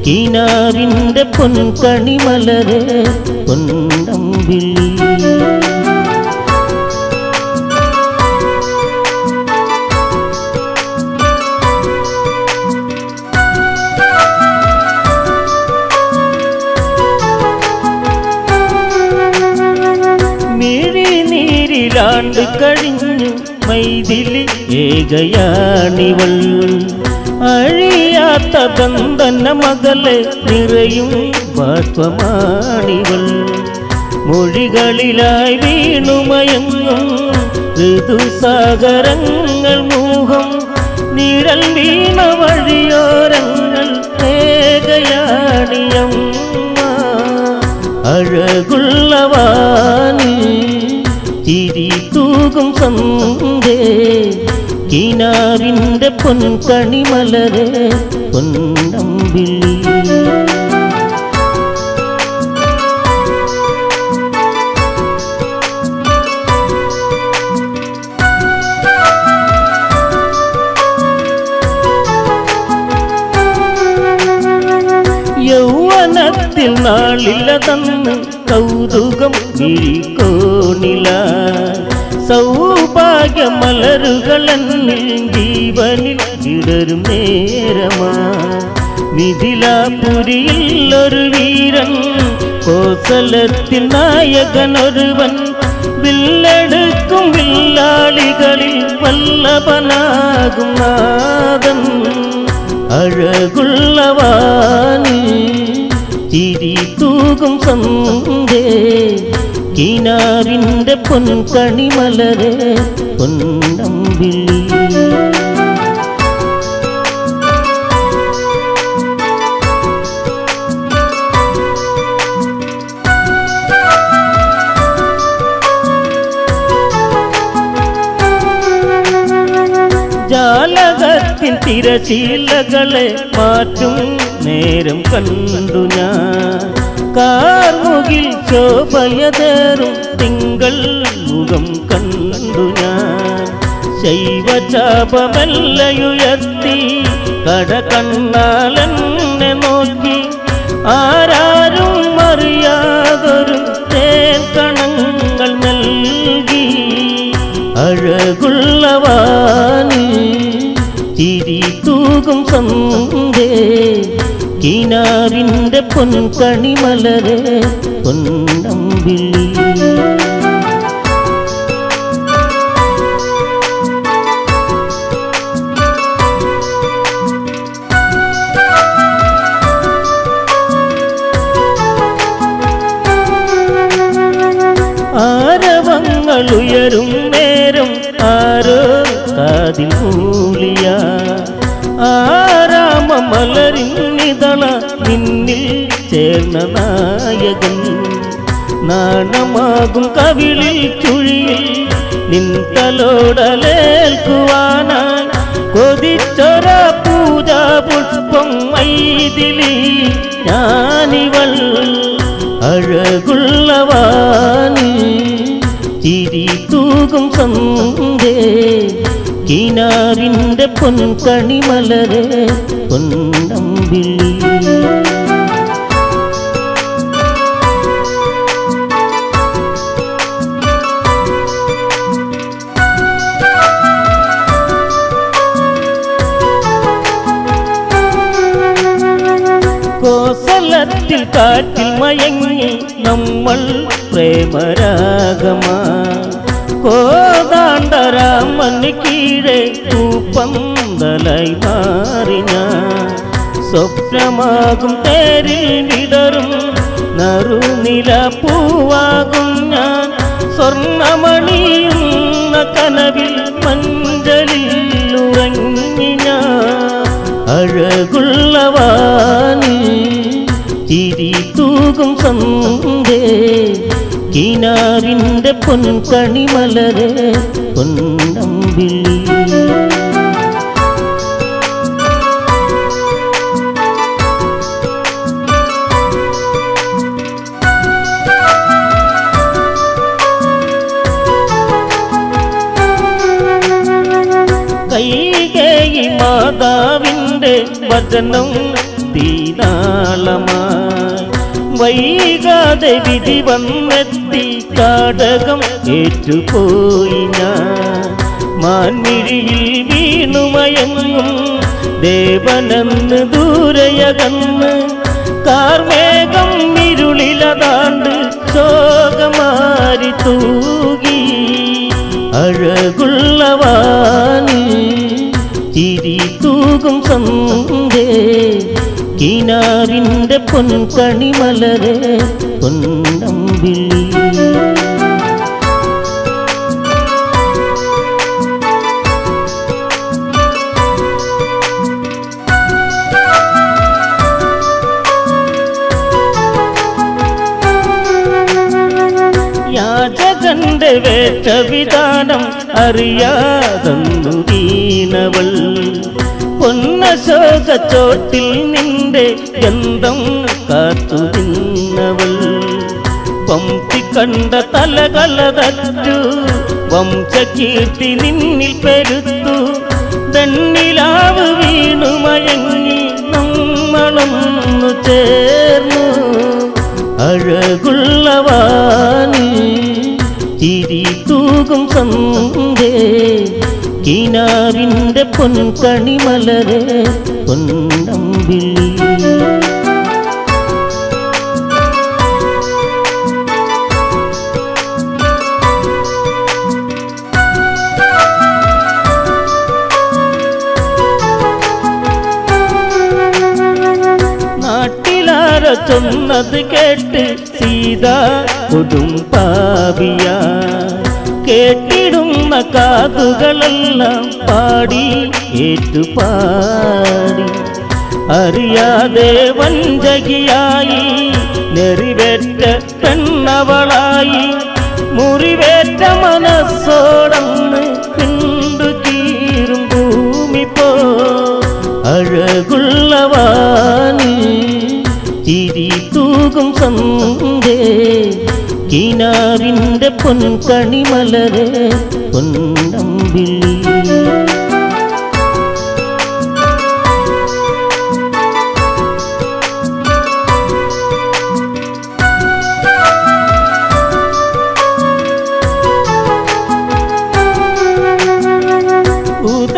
കിനാവിൻ്റെ പൊൻകണിമലരെ പൊന്നമ്പിളി ാണ്ട് കഴിഞ്ഞു മൈഥിലി ഏകയാണിവൾ അഴിയാത്ത ബന്ധന മകളെ നിറയും ബാഷ്പമാണിവൾ മൊഴികളിലായി വീണുമയങ്ങും ഋതുസാഗരങ്ങൾ മൂഹം നിഴൽ വീണ വഴിയോരങ്ങൾ ഏകയാണിയമ്മ അഴകുള്ളവാനിൽ ചിരി തൂകും സന്ധ്യേ കിനാവിൻ്റെ പൊൻകണിമലരെ പൊന്നമ്പിളി യൗവനത്തിൽ നാളിലതന്ന് കൗതുകം വിഴിക്കോണില സൗഭാഗ്യമലരുകളെന്നിൽ ജീവനിൽ ഇടരും നേരമാ മിഥിലാപുരിയിൽ ഒരു വീരൻ കോസലത്തിൽ നായകനൊരുവൻ വില്ലെടുക്കും വില്ലാളികളിൽ വല്ലഭനാകും നാദൻ അഴകുള്ളവാനിൽ ചിരി തൂകും സന്ധ്യേ കിനാവിൻ്റെ പൊൻകണിമലരെ പൊന്നമ്പിളി ജാലകത്തിൻ തിരശീലകളെ മാറ്റും നേരം കണ്ടു ഞാൻ കാർമുകിൽ ശോഭയതേറും തിങ്കൾ മുഖം കണ്ടു ഞാൻ ശൈവചാപമെല്ലയുയർത്തി കടകണ്ണാലെന്നെ നോക്കി ആരാരും അറിയാതൊരു തേൻകണങ്ങൾ നൽകി അഴകുള്ളവാനിൽ ചിരി തൂകും സന്ധ്യേ കിനാവിൻ്റെ പൊൻകണിമലരെ പൊന്നമ്പിളി ആരവങ്ങളുയരും നേരം ആരോ കാതിൽ മൂളിയ ആരാമമലരിന്നിതള നിന്നിൽ ചേർന്ന നായകൻ നാണമാകും കവിളിൽ ചുഴിയിൽ നിൻ തലോടലേൽക്കുവാനായി കൊതിച്ചൊര പൂജാ പുഷ്പം മൈഥിലി ഞാനിവൾ അഴകുള്ളവാനി ചിരി തൂകും സന്ധ്യേ കിനാവിൻ്റെ പൊൻകണിമലരെ പൊന്നമ്പിളി കോസലത്തിൽ കാറ്റിൽ മയങ്ങി നമ്മൾ പ്രേമരാഗമാ കോതാണ്ടരാമന് കീഴെ പൂപ്പന്തലായി മാറി ഞാൻ സ്വപ്നമാകും തേരിൽ വിടരും നറുനില പൂവാകും ഞാൻ സ്വർണമണിയുന്ന കനവിൽ മഞ്ചലിൽ ഉറങ്ങി ഞാൻ അഴകുള്ളവാനി ചിരി തൂകും സന്ധ്യേ കിനാവിൻ്റെ പൊൻകണിമലരെ പൊന്നമ്പിളി കൈകേയി മാതാവിൻ്റെ വചനം തീനാളമായി വൈകാതെ വിധി വന്നെത്തി കാടകം ഏറ്റുപോയി ഞാൻ മാൻമിഴിയിൽ വീണുമയങ്ങും ദേവനെന്ന് ദൂരയകന്ന് കാർമേഘം ഇരുളിലതാണ്ട് ശോകമാരി തൂകി അഴകുള്ളവാനി ചിരി തൂകും സന്ധ്യേ കിനാവിൻ്റെ പൊൻകണിമലരെ പൊന്നമ്പിളി യാചകന്റെ വേഷവിധാനം അറിയാതെന്നു വീണവൾ പൊന്നശോക ചോട്ടിൽ നിന്റെ ഗന്ധം കാത്തു നിന്നവൾ പമ്പി കണ്ട തലകളതറ്റു വംശകീർത്തി നിന്നിൽ പെരുത്തു വെണ്ണിലാവ് വീണു മയങ്ങി നമ്മളൊന്നു ചേർന്നു അഴകുള്ളവാനി ചിരി തൂകും സന്ധ്യേ കിനാവിൻ്റെ പൊൻകണിമലരെ പൊന്നമ്പിളി നാട്ടിലാര ചൊന്നത് കേട്ട് സീത കൊടും പാപിയ കേട്ടിടുന്ന കാതുകളെല്ലാം പാടി ഏറ്റുപാടി അറിയാതെ വഞ്ചകിയായി നെറിവേറ്റ പെണ്ണവളായി മുറിവേറ്റ മനസ്സോടന്ന് പിണ്ടു കീറും ഭൂമി പോ അഴകുള്ളവാനി ചിരി തൂകും സന്ധ്യേ കിനാവിൻ്റെ പൊൻകണിമലരെ പൊന്നമ്പിളി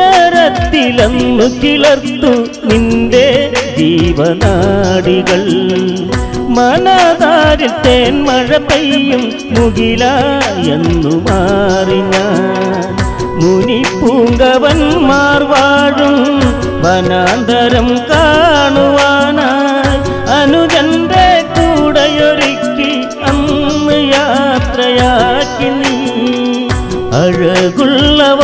ഉദരത്തിലന്നു കിളർത്തു നിന്റെ ജീവനാടികൾ മനതാരിൽ തേന്മഴ പെയ്യും മുകിലായെന്നു മാറി ഞാൻ മുനിപ്പൂങ്കവന്മാർ വാഴും വനാന്തരം കാണുവാനായി അനുജന്റെ കൂടെയൊരുക്കി അന്ന് യാത്രയാക്കി നീ അഴകുള്ളവാനി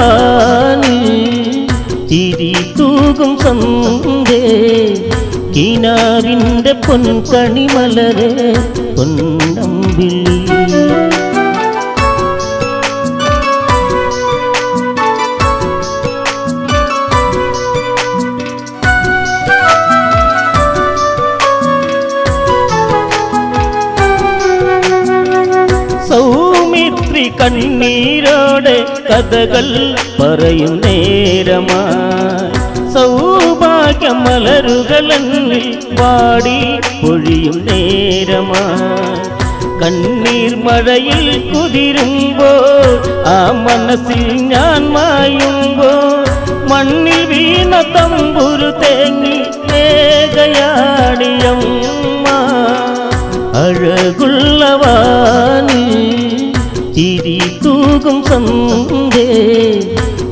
ചിരി തൂകും സന്ധ്യേ കിനാവിൻ കിനാവിൻ്റെ പൊൻകണിമലരെ പൊന്നമ്പിളി. സൗമിത്രി കണ്ണീരോടെ കഥകൾ പറയും നേരമായി, സൗഭാഗ്യമലരുകളെന്നിൽ പാടി പൊഴിയും നേരമായി. കണ്ണീർ മഴയിൽ കുതിരുമ്പോൾ ആ മനസ്സിൽ ഞാൻ മായുമ്പോൾ മണ്ണിൽ വീണ തമ്പുരു തേങ്ങി ഏകയാടിയമ്മ. അഴകുള്ളവാനിൽ ചിരി തൂകും സന്ധ്യേ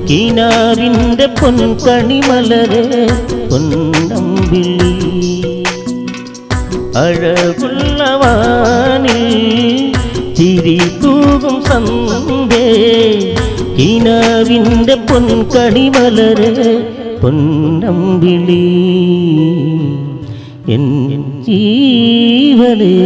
കിനാവിൻ്റെ പൊൻകണിമലരെ പൊന്നമ്പിളി. അഴകുള്ളവാനിൽ ചിരി തൂകും സന്ധ്യേ കിനാവിൻ്റെ പൊൻകണിമലരെ പൊന്നമ്പിളി. എൻ ജീവനേ